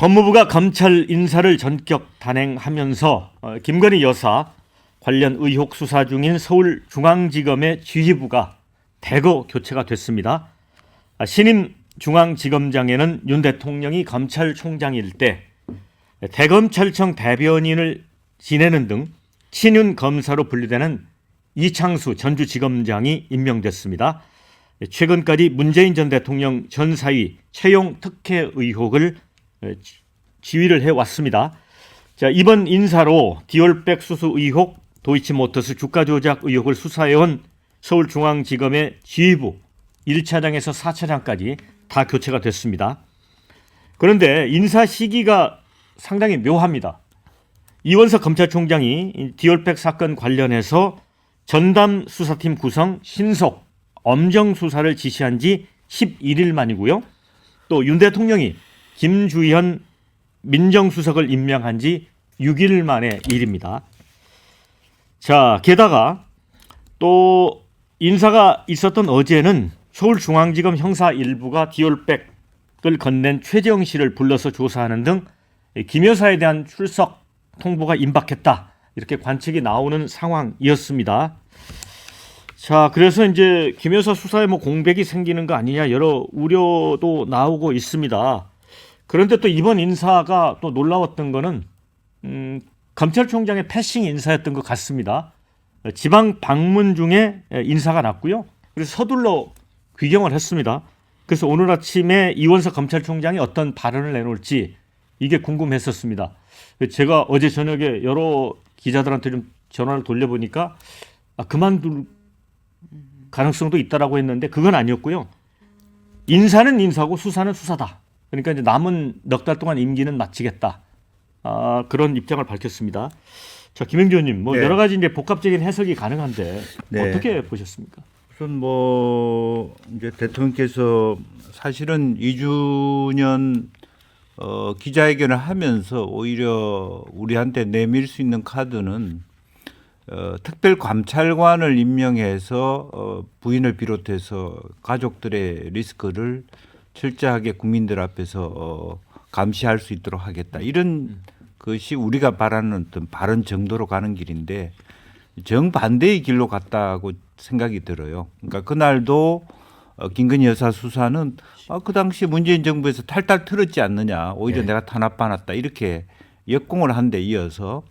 법무부가 검찰 인사를 전격 단행하면서 김건희 여사 관련 의혹 수사 중인 서울중앙지검의 지휘부가 대거 교체가 됐습니다. 신임 중앙지검장에는 윤 대통령이 검찰총장일 때 대검찰청 대변인을 지내는 등 친윤 검사로 분류되는 이창수 전주지검장이 임명됐습니다. 최근까지 문재인 전 대통령 전사위 채용 특혜 의혹을 지휘를 해왔습니다. 자, 이번 인사로 디올백 수수 의혹, 도이치모터스 주가 조작 의혹을 수사해온 서울중앙지검의 지휘부 1차장에서 4차장까지 다 교체가 됐습니다. 그런데 인사 시기가 상당히 묘합니다. 이원석 검찰총장이 디올백 사건 관련해서 전담 수사팀 구성, 신속, 엄정 수사를 지시한 지 11일 만이고요. 또 윤 대통령이 김주현 민정수석을 임명한 지 6일 만의 일입니다. 자, 게다가 또 인사가 있었던 어제는 서울중앙지검 형사 1부가 디올백을 건넨 최재형 씨를 불러서 조사하는 등 김 여사에 대한 출석 통보가 임박했다. 이렇게 관측이 나오는 상황이었습니다. 자, 그래서 이제 김 여사 수사에 공백이 생기는 거 아니냐 여러 우려도 나오고 있습니다. 그런데 또 이번 인사가 또 놀라웠던 거는 검찰총장의 패싱 인사였던 것 같습니다. 지방 방문 중에 인사가 났고요. 그래서 서둘러 귀경을 했습니다. 그래서 오늘 아침에 이원석 검찰총장이 어떤 발언을 내놓을지 이게 궁금했었습니다. 제가 어제 저녁에 여러 기자들한테 좀 전화를 돌려보니까 그만둘 가능성도 있다라고 했는데 그건 아니었고요. 인사는 인사고 수사는 수사다. 그러니까 이제 남은 넉 달 동안 임기는 마치겠다. 그런 입장을 밝혔습니다. 자, 김영주 의원님, 네. 여러 가지 이제 복합적인 해석이 가능한데 네. 어떻게 보셨습니까? 우선 이제 대통령께서 사실은 2주년 기자회견을 하면서 오히려 우리한테 내밀 수 있는 카드는 특별감찰관을 임명해서 부인을 비롯해서 가족들의 리스크를 철저하게 국민들 앞에서 감시할 수 있도록 하겠다. 이런 것이 우리가 바라는 어떤 바른 정도로 가는 길인데 정반대의 길로 갔다고 생각이 들어요. 그러니까 그날도 김건희 여사 수사는 그 당시 문재인 정부에서 탈탈 틀었지 않느냐. 오히려 내가 탄압받았다. 이렇게 역공을 한 데 이어서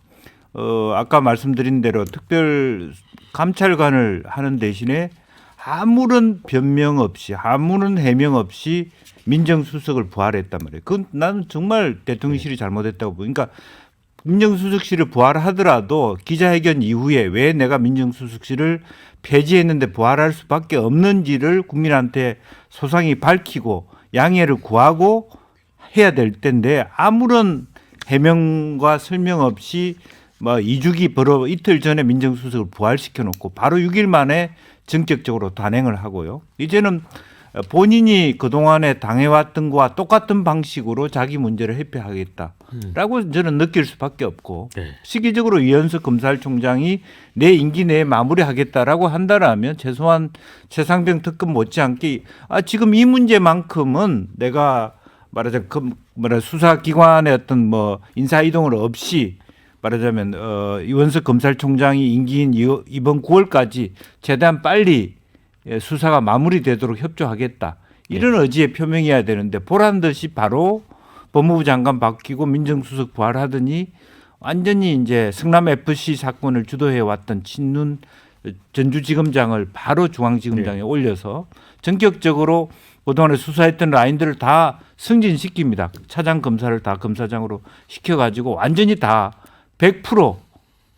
아까 말씀드린 대로 특별 감찰관을 하는 대신에 아무런 변명 없이 아무런 해명 없이 민정수석을 부활했단 말이에요. 그건 나는 정말 대통령실이 잘못했다고 보고. 그러니까 민정수석실을 부활하더라도 기자회견 이후에 왜 내가 민정수석실을 폐지했는데 부활할 수밖에 없는지를 국민한테 소상히 밝히고 양해를 구하고 해야 될 텐데 아무런 해명과 설명 없이 2주기 벌어 이틀 전에 민정수석을 부활시켜 놓고 바로 6일 만에 전격적으로 단행을 하고요. 이제는 본인이 그동안에 당해왔던 것과 똑같은 방식으로 자기 문제를 회피하겠다라고 저는 느낄 수밖에 없고 시기적으로 이현석 검찰총장이 내 임기 내에 마무리하겠다라고 한다라면 최소한 최상병 특검 못지않게 지금 이 문제만큼은 내가 말하자면 수사기관의 어떤 인사 이동을 없이 말하자면 이원석 검찰총장이 임기인 이번 9월까지 최대한 빨리 수사가 마무리되도록 협조하겠다. 이런 의지의 표명이어야 되는데 보란 듯이 바로 법무부 장관 바뀌고 민정수석 부활하더니 완전히 이제 성남 FC 사건을 주도해 왔던 친윤 전주지검장을 바로 중앙지검장에 올려서 전격적으로 그동안에 수사했던 라인들을 다 승진시킵니다. 차장 검사를 다 검사장으로 시켜가지고 완전히 다 100%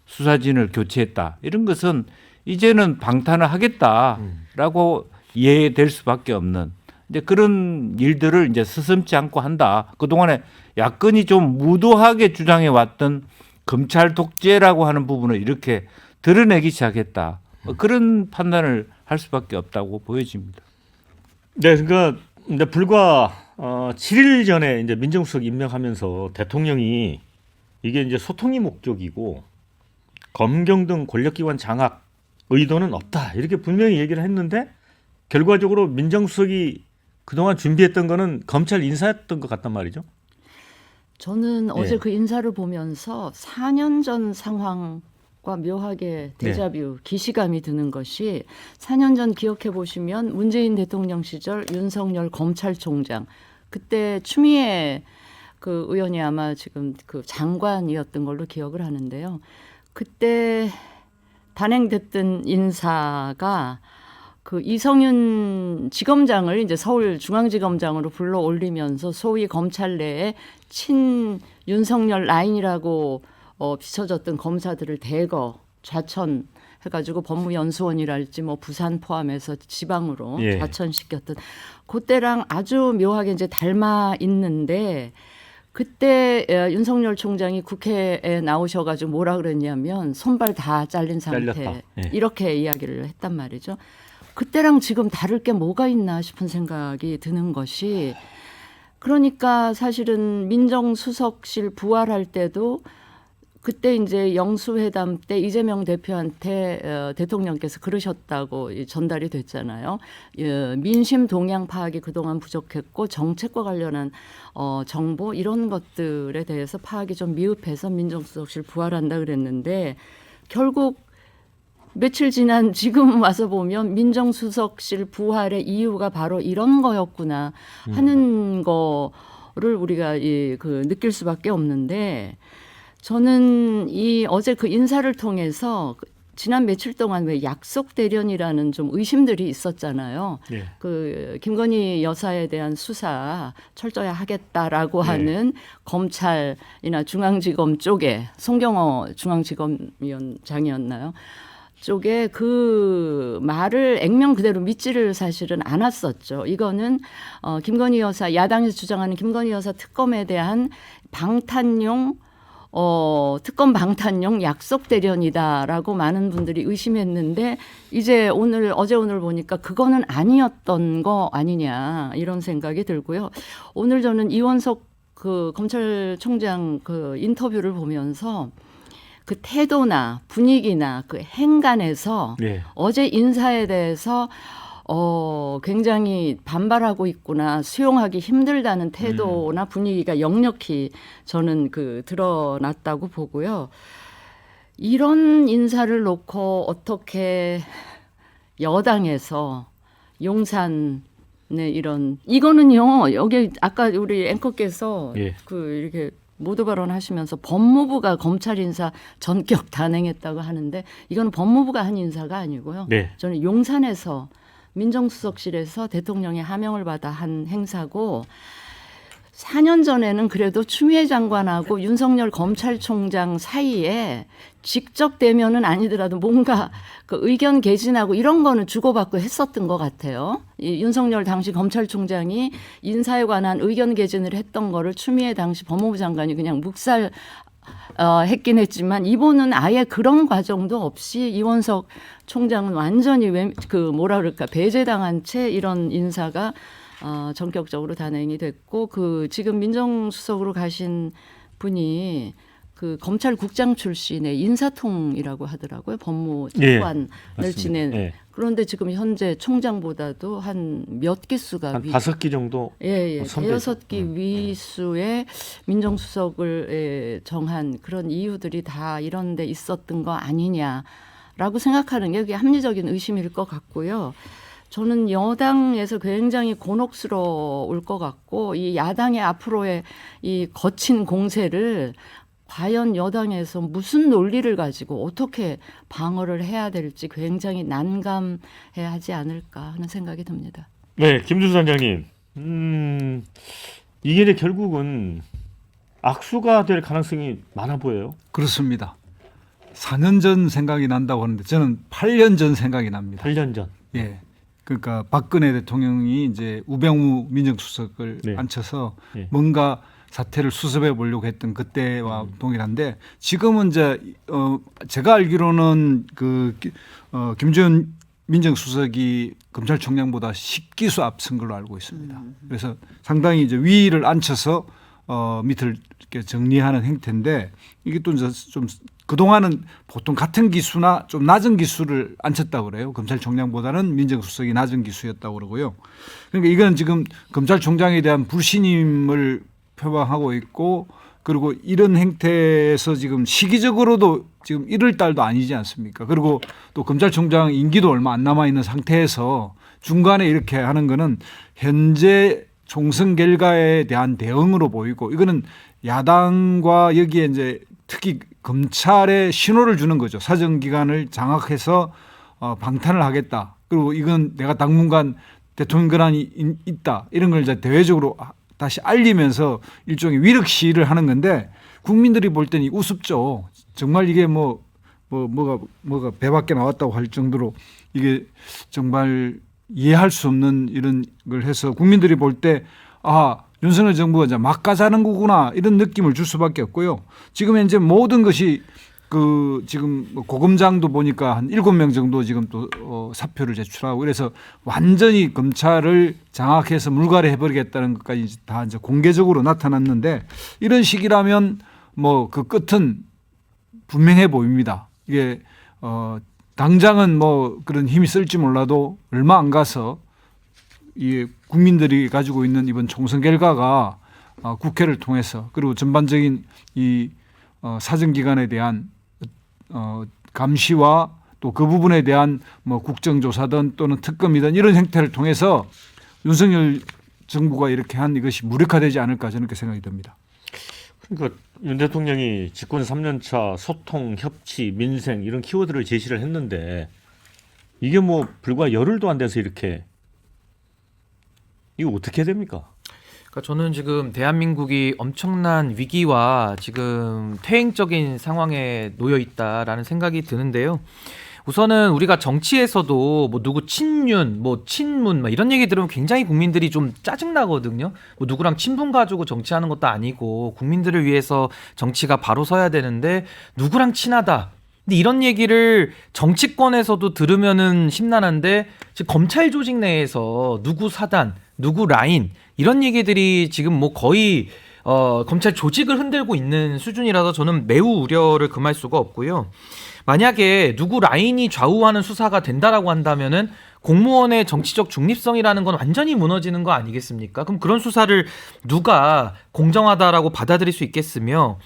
수사진을 교체했다. 이런 것은 이제는 방탄을 하겠다라고 이해될 수밖에 없는 이제 그런 일들을 이제 스스럼지 않고 한다. 그동안에 야권이 좀 무도하게 주장해 왔던 검찰 독재라고 하는 부분을 이렇게 드러내기 시작했다. 그런 판단을 할 수밖에 없다고 보여집니다. 네, 그러니까 이제 불과 7일 전에 이제 민정수석 임명하면서 대통령이 이게 이제 소통이 목적이고 검경 등 권력기관 장악 의도는 없다 이렇게 분명히 얘기를 했는데 결과적으로 민정수석이 그동안 준비했던 거는 검찰 인사였던 것 같단 말이죠. 저는 예. 어제 그 인사를 보면서 4년 전 상황과 묘하게 데자뷰, 기시감이 드는 것이 4년 전 기억해 보시면 문재인 대통령 시절 윤석열 검찰총장 그때 추미애 그 의원이 아마 지금 그 장관이었던 걸로 기억을 하는데요. 그때 단행됐던 인사가 그 이성윤 지검장을 이제 서울중앙지검장으로 불러 올리면서 소위 검찰 내에 친 윤석열 라인이라고 비춰졌던 검사들을 대거 좌천해가지고 법무연수원이랄지 뭐 부산 포함해서 지방으로 예. 좌천시켰던 그때랑 아주 묘하게 이제 닮아 있는데 그때 윤석열 총장이 국회에 나오셔가지고 뭐라 그랬냐면 손발 다 잘린 상태 잘렸다. 예. 이렇게 이야기를 했단 말이죠. 그때랑 지금 다를 게 뭐가 있나 싶은 생각이 드는 것이 그러니까 사실은 민정수석실 부활할 때도 그때 이제 영수회담 때 이재명 대표한테 대통령께서 그러셨다고 전달이 됐잖아요. 민심 동향 파악이 그동안 부족했고 정책과 관련한 정보 이런 것들에 대해서 파악이 좀 미흡해서 민정수석실 부활한다 그랬는데 결국 며칠 지난 지금 와서 보면 민정수석실 부활의 이유가 바로 이런 거였구나 하는 거를 우리가 느낄 수밖에 없는데 저는 이 어제 그 인사를 통해서 지난 며칠 동안 왜 약속 대련이라는 좀 의심들이 있었잖아요. 예. 그 김건희 여사에 대한 수사 철저히 하겠다라고 하는 검찰이나 중앙지검 쪽에 송경호 중앙지검위원장이었나요? 쪽에 그 말을 액면 그대로 믿지를 사실은 않았었죠. 이거는 김건희 여사 야당에서 주장하는 김건희 여사 특검에 대한 방탄용 특검 방탄용 약속 대련이다라고 많은 분들이 의심했는데 이제 어제 오늘 보니까 그거는 아니었던 거 아니냐 이런 생각이 들고요. 오늘 저는 이원석 그 검찰총장 그 인터뷰를 보면서 그 태도나 분위기나 그 행간에서 예. 어제 인사에 대해서 굉장히 반발하고 있구나, 수용하기 힘들다는 태도나 분위기가 역력히 저는 드러났다고 보고요. 이런 인사를 놓고 어떻게 여당에서 용산의 이거는요, 여기 아까 우리 앵커께서 예. 이렇게 모두 발언하시면서 법무부가 검찰 인사 전격 단행했다고 하는데 이거는 법무부가 한 인사가 아니고요. 네. 저는 용산에서 민정수석실에서 대통령의 하명을 받아 한 행사고 4년 전에는 그래도 추미애 장관하고 윤석열 검찰총장 사이에 직접 대면은 아니더라도 뭔가 그 의견 개진하고 이런 거는 주고받고 했었던 것 같아요. 이 윤석열 당시 검찰총장이 인사에 관한 의견 개진을 했던 거를 추미애 당시 법무부 장관이 그냥 묵살 했긴 했지만 이번은 아예 그런 과정도 없이 이원석 총장은 완전히 배제당한 채 이런 인사가 전격적으로 단행이 됐고 지금 민정수석으로 가신 분이 그 검찰국장 출신의 인사통이라고 하더라고요. 법무장관을 지낸. 예. 그런데 지금 현재 총장보다도 한 몇 기수가 한 5기 정도 대여섯 기 위수의 민정수석을 정한 그런 이유들이 다 이런 데 있었던 거 아니냐라고 생각하는 게 그게 합리적인 의심일 것 같고요. 저는 여당에서 굉장히 곤혹스러울 것 같고 이 야당의 앞으로의 이 거친 공세를 과연 여당에서 무슨 논리를 가지고 어떻게 방어를 해야 될지 굉장히 난감해야 하지 않을까 하는 생각이 듭니다. 네, 김준수 단장님. 이게 이제 결국은 악수가 될 가능성이 많아 보여요. 그렇습니다. 4년 전 생각이 난다고 하는데 저는 8년 전 생각이 납니다. 8년 전. 예. 그러니까 박근혜 대통령이 이제 우병우 민정수석을 네. 앉혀서 네. 뭔가 사태를 수습해 보려고 했던 그때와 동일한데 지금은 이제 제가 알기로는 김주현 민정수석이 검찰총장보다 10기수 앞선 걸로 알고 있습니다. 그래서 상당히 이제 위를 앉혀서 밑을 이렇게 정리하는 행태인데 이게 또 이제 좀 그동안은 보통 같은 기수나 좀 낮은 기수를 앉혔다고 그래요. 검찰총장보다는 민정수석이 낮은 기수였다고 그러고요. 그러니까 이건 지금 검찰총장에 대한 불신임을 표방하고 있고 그리고 이런 행태에서 지금 시기적으로도 지금 1월 달도 아니지 않습니까? 그리고 또 검찰총장 임기도 얼마 안 남아 있는 상태에서 중간에 이렇게 하는 거는 현재 총선 결과에 대한 대응으로 보이고 이거는 야당과 여기에 이제 특히 검찰에 신호를 주는 거죠. 사정기관을 장악해서 방탄을 하겠다. 그리고 이건 내가 당분간 대통령 권한이 있다. 이런 걸 이제 대외적으로 다시 알리면서 일종의 위력 시위를 하는 건데 국민들이 볼 때는 우습죠. 정말 이게 뭐가 배 밖에 나왔다고 할 정도로 이게 정말 이해할 수 없는 이런 걸 해서 국민들이 볼 때 윤석열 정부가 이제 막 가자는 거구나 이런 느낌을 줄 수밖에 없고요. 지금 현재 모든 것이 지금 고검장도 보니까 한 7명 정도 지금 또 사표를 제출하고 그래서 완전히 검찰을 장악해서 물갈이 해버리겠다는 것까지 다 이제 공개적으로 나타났는데 이런 식이라면 그 끝은 분명해 보입니다. 이게 당장은 그런 힘이 쓸지 몰라도 얼마 안 가서 이 국민들이 가지고 있는 이번 총선 결과가 국회를 통해서 그리고 전반적인 이 사정기관에 대한 감시와 또 그 부분에 대한 국정조사든 또는 특검이든 이런 형태를 통해서 윤석열 정부가 이렇게 한 이것이 무력화되지 않을까 저는 그렇게 생각이 듭니다. 그러니까 윤 대통령이 집권 3년차 소통, 협치, 민생 이런 키워드를 제시를 했는데 이게 불과 열흘도 안 돼서 이렇게 이거 어떻게 됩니까? 그러니까 저는 지금 대한민국이 엄청난 위기와 지금 퇴행적인 상황에 놓여 있다라는 생각이 드는데요. 우선은 우리가 정치에서도 누구 친윤, 친문 이런 얘기 들으면 굉장히 국민들이 좀 짜증나거든요. 누구랑 친분 가지고 정치하는 것도 아니고 국민들을 위해서 정치가 바로 서야 되는데 누구랑 친하다. 근데 이런 얘기를 정치권에서도 들으면은 심란한데 지금 검찰 조직 내에서 누구 사단, 누구 라인 이런 얘기들이 지금 거의 검찰 조직을 흔들고 있는 수준이라서 저는 매우 우려를 금할 수가 없고요. 만약에 누구 라인이 좌우하는 수사가 된다라고 한다면은 공무원의 정치적 중립성이라는 건 완전히 무너지는 거 아니겠습니까? 그럼 그런 수사를 누가 공정하다라고 받아들일 수 있겠으며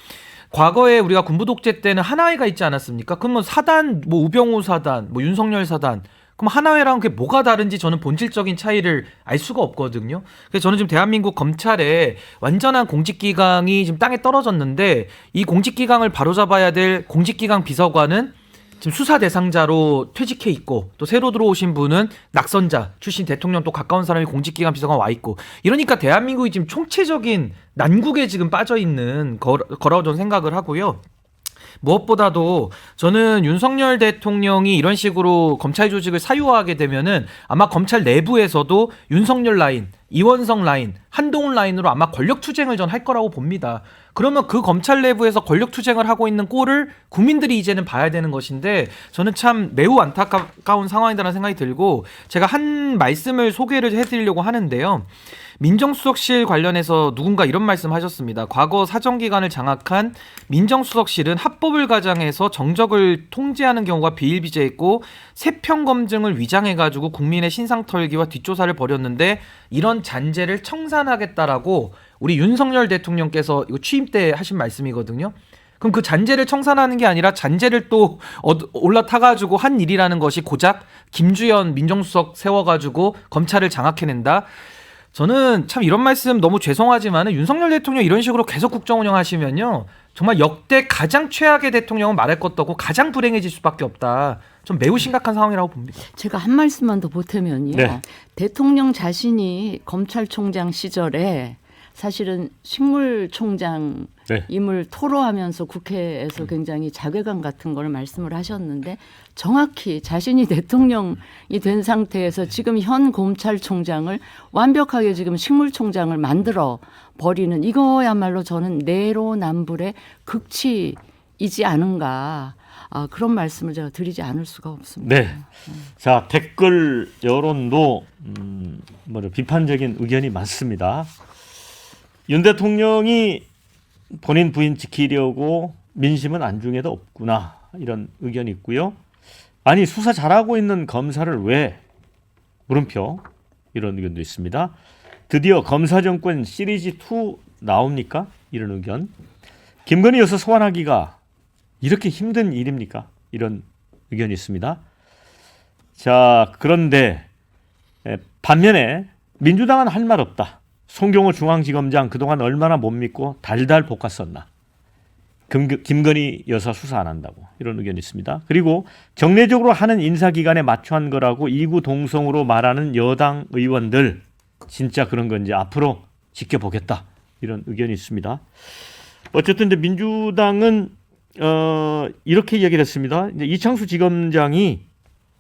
과거에 우리가 군부 독재 때는 하나회가 있지 않았습니까? 그럼 사단, 우병우 사단, 윤석열 사단 그럼 하나회랑 그게 뭐가 다른지 저는 본질적인 차이를 알 수가 없거든요. 그래서 저는 지금 대한민국 검찰에 완전한 공직기강이 지금 땅에 떨어졌는데 이 공직기강을 바로잡아야 될 공직기강 비서관은 지금 수사 대상자로 퇴직해 있고 또 새로 들어오신 분은 낙선자 출신 대통령 또 가까운 사람이 공직기관 비서관 와 있고 이러니까 대한민국이 지금 총체적인 난국에 지금 빠져 있는 거라고 저는 생각을 하고요. 무엇보다도 저는 윤석열 대통령이 이런 식으로 검찰 조직을 사유화하게 되면은 아마 검찰 내부에서도 윤석열 라인, 이원석 라인, 한동훈 라인으로 아마 권력 투쟁을 전 할 거라고 봅니다. 그러면 그 검찰 내부에서 권력 투쟁을 하고 있는 꼴을 국민들이 이제는 봐야 되는 것인데 저는 참 매우 안타까운 상황이라는 생각이 들고 제가 한 말씀을 소개를 해드리려고 하는데요. 민정수석실 관련해서 누군가 이런 말씀하셨습니다. 과거 사정기관을 장악한 민정수석실은 합법을 가장해서 정적을 통제하는 경우가 비일비재했고 세평 검증을 위장해가지고 국민의 신상 털기와 뒷조사를 벌였는데 이런 잔재를 청산하겠다라고 우리 윤석열 대통령께서 이거 취임 때 하신 말씀이거든요. 그럼 그 잔재를 청산하는 게 아니라 잔재를 또 올라타가지고 한 일이라는 것이 고작 김주현 민정수석 세워가지고 검찰을 장악해낸다. 저는 참 이런 말씀 너무 죄송하지만 윤석열 대통령 이런 식으로 계속 국정 운영하시면요 정말 역대 가장 최악의 대통령은 말할 것도 없고 가장 불행해질 수밖에 없다. 좀 매우 심각한 상황이라고 봅니다. 제가 한 말씀만 더 보태면요. 네. 대통령 자신이 검찰총장 시절에 사실은 식물총장 네. 임을 토로하면서 국회에서 굉장히 자괴감 같은 걸 말씀을 하셨는데 정확히 자신이 대통령이 된 상태에서 지금 현 검찰총장을 완벽하게 지금 식물총장을 만들어 버리는 이거야말로 저는 내로남불의 극치이지 않은가 그런 말씀을 제가 드리지 않을 수가 없습니다. 네. 자, 댓글 여론도 비판적인 의견이 많습니다. 윤 대통령이 본인 부인 지키려고 민심은 안중에도 없구나 이런 의견이 있고요. 아니 수사 잘하고 있는 검사를 왜 물음표 이런 의견도 있습니다. 드디어 검사 정권 시리즈 2 나옵니까? 이런 의견. 김건희 여사 소환하기가 이렇게 힘든 일입니까? 이런 의견이 있습니다. 자, 그런데 반면에 민주당은 할 말 없다. 송경호 중앙지검장 그동안 얼마나 못 믿고 달달 볶았었나. 김건희 여사 수사 안 한다고 이런 의견이 있습니다. 그리고 정례적으로 하는 인사기간에 맞춰 한 거라고 이구동성으로 말하는 여당 의원들 진짜 그런 건지 앞으로 지켜보겠다 이런 의견이 있습니다. 어쨌든 이제 민주당은 이렇게 얘기를 했습니다. 이제 이창수 지검장이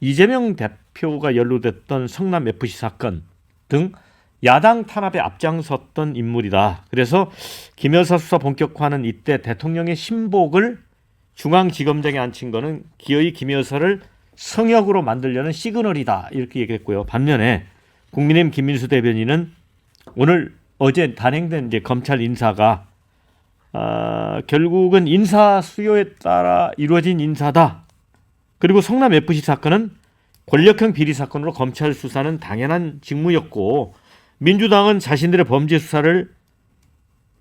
이재명 대표가 연루됐던 성남 FC 사건 등 야당 탄압에 앞장섰던 인물이다. 그래서 김 여사 수사 본격화는 이때 대통령의 신복을 중앙지검장에 앉힌 거는 기어이 김 여사를 성역으로 만들려는 시그널이다. 이렇게 얘기했고요. 반면에 국민의힘 김민수 대변인은 어제 단행된 이제 검찰 인사가 결국은 인사 수요에 따라 이루어진 인사다. 그리고 성남 FC 사건은 권력형 비리 사건으로 검찰 수사는 당연한 직무였고 민주당은 자신들의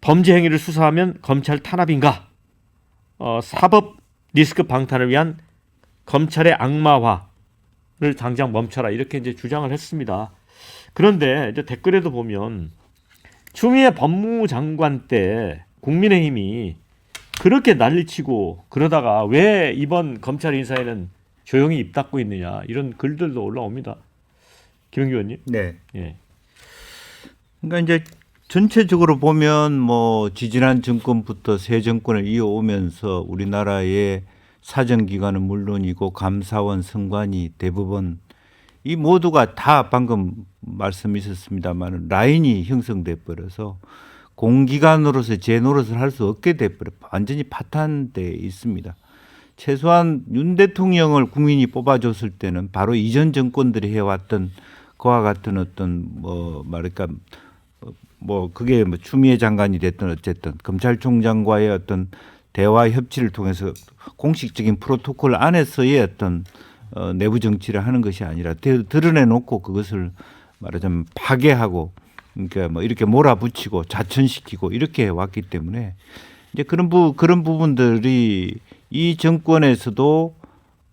범죄 행위를 수사하면 검찰 탄압인가? 사법 리스크 방탄을 위한 검찰의 악마화를 당장 멈춰라 이렇게 이제 주장을 했습니다. 그런데 이제 댓글에도 보면 추미애 법무부 장관 때 국민의힘이 그렇게 난리치고 그러다가 왜 이번 검찰 인사에는 조용히 입 닫고 있느냐 이런 글들도 올라옵니다. 김영규 의원님. 네. 예. 그러니까 이제 전체적으로 보면 뭐 지지난 정권부터 새 정권을 이어오면서 우리나라의 사정기관은 물론이고 감사원, 선관위, 대법원 이 모두가 다 방금 말씀 있었습니다만 라인이 형성돼 버려서 공기관으로서 제 노릇을 할 수 없게 돼 버려 완전히 파탄돼 있습니다. 최소한 윤 대통령을 국민이 뽑아줬을 때는 바로 이전 정권들이 해왔던 그와 같은 어떤 그게 추미애 장관이 됐든 어쨌든 검찰총장과의 어떤 대화 협치를 통해서 공식적인 프로토콜 안에서의 어떤 내부 정치를 하는 것이 아니라 드러내놓고 그것을 말하자면 파괴하고 그러니까 뭐 이렇게 몰아붙이고 자천시키고 이렇게 해왔기 때문에 이제 그런 부분들이 이 정권에서도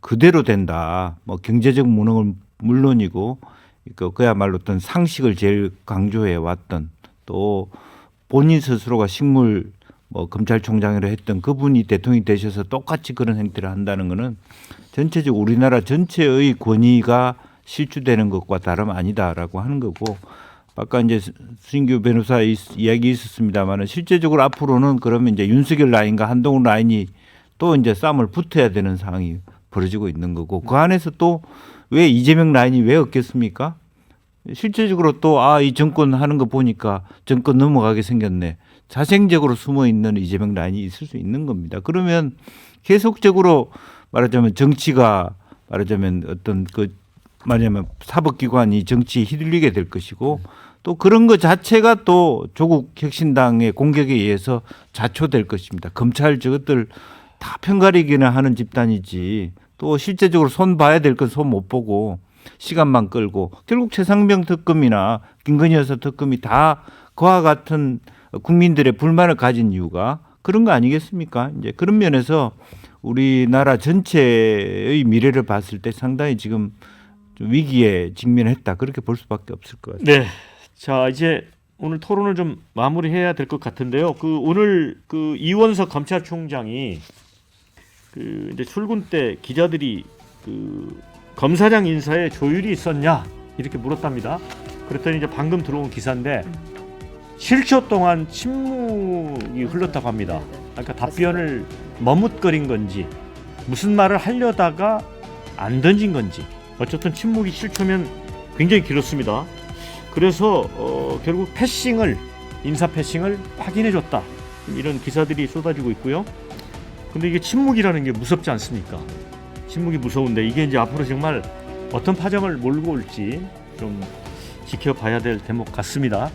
그대로 된다. 뭐 경제적 무능은 물론이고 그야말로 어떤 상식을 제일 강조해 왔던 또 본인 스스로가 식물 검찰총장으로 했던 그분이 대통령이 되셔서 똑같이 그런 행태를 한다는 것은 전체적 우리나라 전체의 권위가 실추되는 것과 다름 아니다라고 하는 거고 아까 이제 수인규 변호사 이야기 있었습니다만은 실제적으로 앞으로는 그러면 이제 윤석열 라인과 한동훈 라인이 또 이제 싸움을 붙어야 되는 상황이 벌어지고 있는 거고 그 안에서 또 왜 이재명 라인이 왜 없겠습니까? 실제적으로 또 이 정권 하는 거 보니까 정권 넘어가게 생겼네. 자생적으로 숨어 있는 이재명 라인이 있을 수 있는 겁니다. 그러면 계속적으로 말하자면 정치가 말하자면 어떤 말하자면 사법기관이 정치에 휘둘리게 될 것이고 또 그런 것 자체가 또 조국 혁신당의 공격에 의해서 자초될 것입니다. 검찰 저것들 다 편가리기나 하는 집단이지 또 실제적으로 손 봐야 될 건 손 못 보고 시간만 끌고 결국 최상병 특검이나 김건희 여사 특검이 다 그와 같은 국민들의 불만을 가진 이유가 그런 거 아니겠습니까? 이제 그런 면에서 우리나라 전체의 미래를 봤을 때 상당히 지금 좀 위기에 직면했다 그렇게 볼 수밖에 없을 것 같습니다. 네, 자 이제 오늘 토론을 좀 마무리해야 될 것 같은데요. 오늘 이원석 검찰총장이 이제 출근 때 기자들이 검사장 인사에 조율이 있었냐 이렇게 물었답니다. 그랬더니 이제 방금 들어온 기사인데 7초 동안 침묵이 흘렀다고 합니다. 그러니까 답변을 머뭇거린 건지 무슨 말을 하려다가 안 던진 건지 어쨌든 침묵이 7초면 굉장히 길었습니다. 그래서 결국 인사 패싱을 확인해줬다 이런 기사들이 쏟아지고 있고요. 근데 이게 침묵이라는 게 무섭지 않습니까? 침묵이 무서운데 이게 이제 앞으로 정말 어떤 파장을 몰고 올지 좀 지켜봐야 될 대목 같습니다.